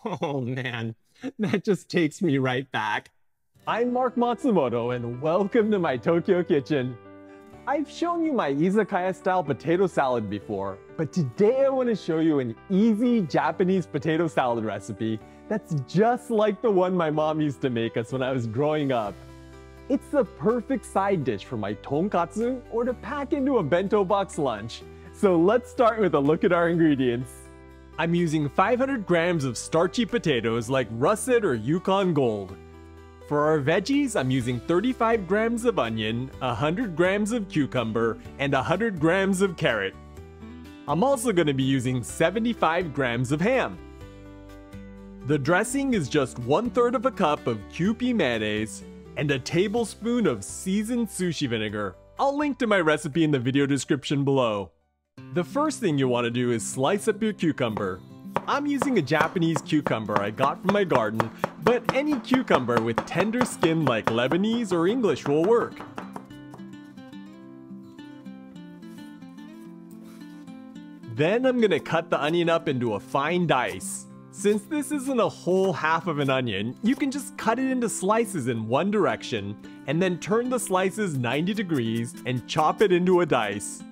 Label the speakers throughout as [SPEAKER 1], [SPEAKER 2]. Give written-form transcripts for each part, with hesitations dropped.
[SPEAKER 1] Oh man, that just takes me right back. I'm Mark Matsumoto and welcome to my Tokyo kitchen. I've shown you my izakaya-style potato salad before, but today I want to show you an easy Japanese potato salad recipe that's just like the one my mom used to make us when I was growing up. It's the perfect side dish for my tonkatsu or to pack into a bento box lunch. So let's start with a look at our ingredients. I'm using 500 grams of starchy potatoes like russet or Yukon Gold. For our veggies, I'm using 35 grams of onion, 100 grams of cucumber, and 100 grams of carrot. I'm also going to be using 75 grams of ham. The dressing is just 1/3 of a cup of Kewpie mayonnaise and a tablespoon of seasoned sushi vinegar. I'll link to my recipe in the video description below. The first thing you want to do is slice up your cucumber. I'm using a Japanese cucumber I got from my garden, but any cucumber with tender skin like Lebanese or English will work. Then I'm gonna cut the onion up into a fine dice. Since this isn't a whole half of an onion, you can just cut it into slices in one direction, and then turn the slices 90 degrees and chop it into a dice.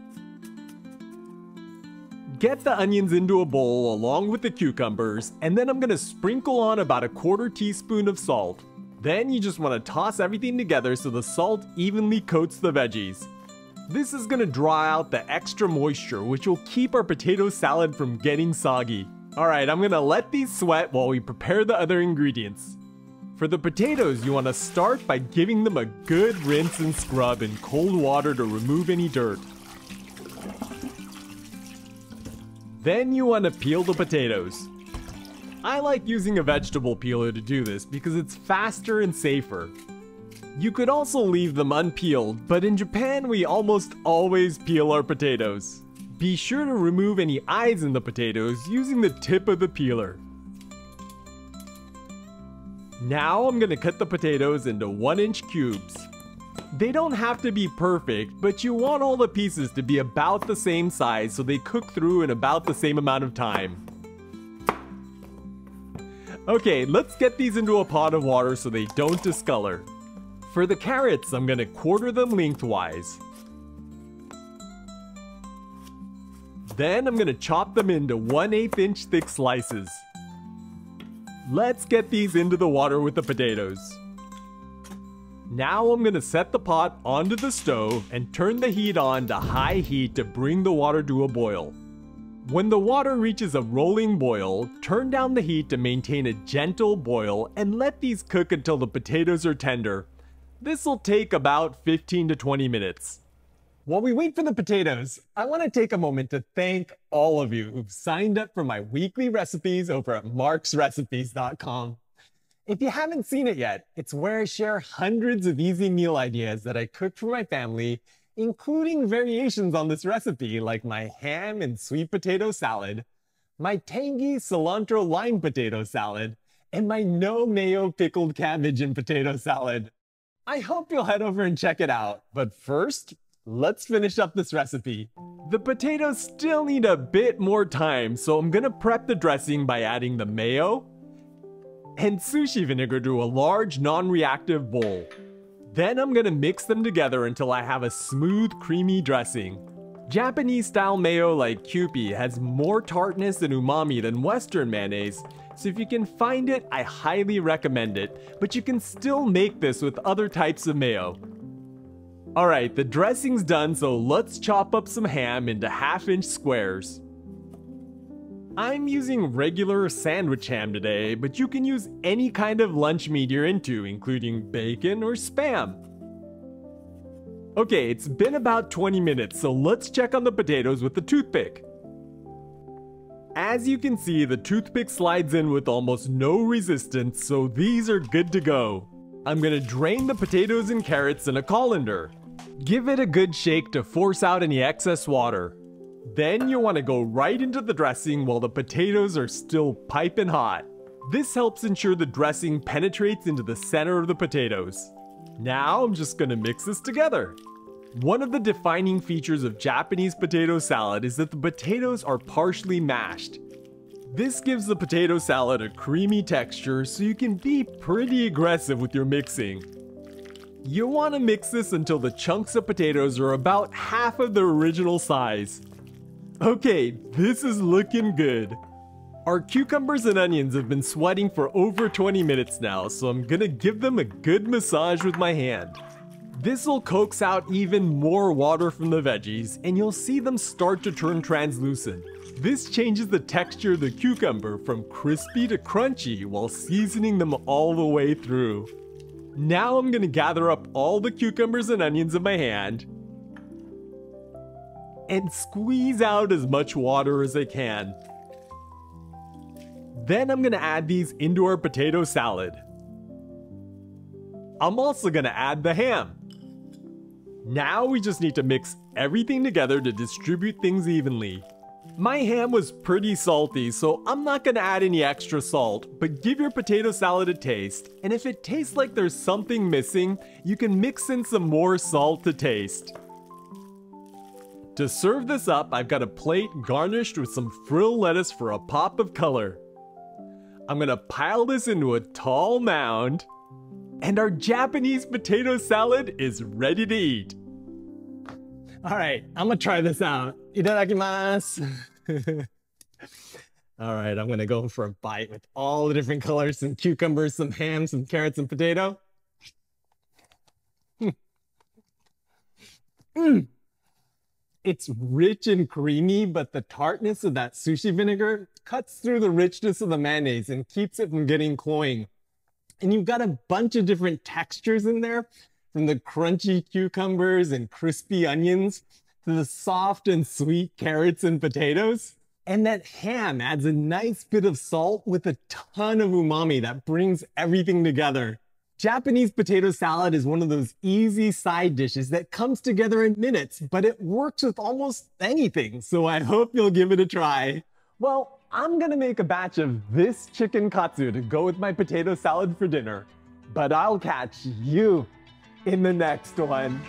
[SPEAKER 1] Get the onions into a bowl along with the cucumbers, and then I'm gonna sprinkle on about 1/4 teaspoon of salt. Then you just wanna toss everything together so the salt evenly coats the veggies. This is gonna draw out the extra moisture, which will keep our potato salad from getting soggy. Alright, I'm gonna let these sweat while we prepare the other ingredients. For the potatoes, you wanna start by giving them a good rinse and scrub in cold water to remove any dirt. Then you want to peel the potatoes. I like using a vegetable peeler to do this because it's faster and safer. You could also leave them unpeeled, but in Japan we almost always peel our potatoes. Be sure to remove any eyes in the potatoes using the tip of the peeler. Now I'm going to cut the potatoes into 1-inch cubes. They don't have to be perfect, but you want all the pieces to be about the same size so they cook through in about the same amount of time. Okay, let's get these into a pot of water so they don't discolor. For the carrots, I'm gonna quarter them lengthwise. Then I'm gonna chop them into 1/8 inch thick slices. Let's get these into the water with the potatoes. Now I'm gonna set the pot onto the stove and turn the heat on to high heat to bring the water to a boil. When the water reaches a rolling boil, turn down the heat to maintain a gentle boil and let these cook until the potatoes are tender. This will take about 15 to 20 minutes. While we wait for the potatoes, I want to take a moment to thank all of you who've signed up for my weekly recipes over at marksrecipes.com. If you haven't seen it yet, it's where I share hundreds of easy meal ideas that I cook for my family, including variations on this recipe like my ham and sweet potato salad, my tangy cilantro lime potato salad, and my no mayo pickled cabbage and potato salad. I hope you'll head over and check it out, but first, let's finish up this recipe. The potatoes still need a bit more time, so I'm gonna prep the dressing by adding the mayo and sushi vinegar to a large non-reactive bowl. Then I'm gonna mix them together until I have a smooth, creamy dressing. Japanese-style mayo like Kewpie has more tartness and umami than Western mayonnaise, so if you can find it, I highly recommend it, but you can still make this with other types of mayo. Alright, the dressing's done, so let's chop up some ham into 1/2-inch squares. I'm using regular sandwich ham today, but you can use any kind of lunch meat you're into, including bacon or Spam. Okay, it's been about 20 minutes, so let's check on the potatoes with the toothpick. As you can see, the toothpick slides in with almost no resistance, so these are good to go. I'm gonna drain the potatoes and carrots in a colander. Give it a good shake to force out any excess water. Then you want to go right into the dressing while the potatoes are still piping hot. This helps ensure the dressing penetrates into the center of the potatoes. Now I'm just gonna mix this together. One of the defining features of Japanese potato salad is that the potatoes are partially mashed. This gives the potato salad a creamy texture, so you can be pretty aggressive with your mixing. You want to mix this until the chunks of potatoes are about half of their original size. Okay, this is looking good. Our cucumbers and onions have been sweating for over 20 minutes now, so I'm gonna give them a good massage with my hand. This will coax out even more water from the veggies, and you'll see them start to turn translucent. This changes the texture of the cucumber from crispy to crunchy while seasoning them all the way through. Now I'm gonna gather up all the cucumbers and onions in my hand and squeeze out as much water as I can. Then I'm gonna add these into our potato salad. I'm also gonna add the ham. Now we just need to mix everything together to distribute things evenly. My ham was pretty salty, so I'm not gonna add any extra salt, but give your potato salad a taste, and if it tastes like there's something missing, you can mix in some more salt to taste. To serve this up, I've got a plate garnished with some frill lettuce for a pop of color. I'm gonna pile this into a tall mound, and our Japanese potato salad is ready to eat.
[SPEAKER 2] All right, I'm gonna try this out. Itadakimasu. All right, I'm gonna go for a bite with all the different colors, some cucumbers, some ham, some carrots, and potato. It's rich and creamy, but the tartness of that sushi vinegar cuts through the richness of the mayonnaise and keeps it from getting cloying. And you've got a bunch of different textures in there, from the crunchy cucumbers and crispy onions to the soft and sweet carrots and potatoes. And that ham adds a nice bit of salt with a ton of umami that brings everything together. Japanese potato salad is one of those easy side dishes that comes together in minutes, but it works with almost anything, so I hope you'll give it a try. Well, I'm gonna make a batch of this chicken katsu to go with my potato salad for dinner, but I'll catch you in the next one.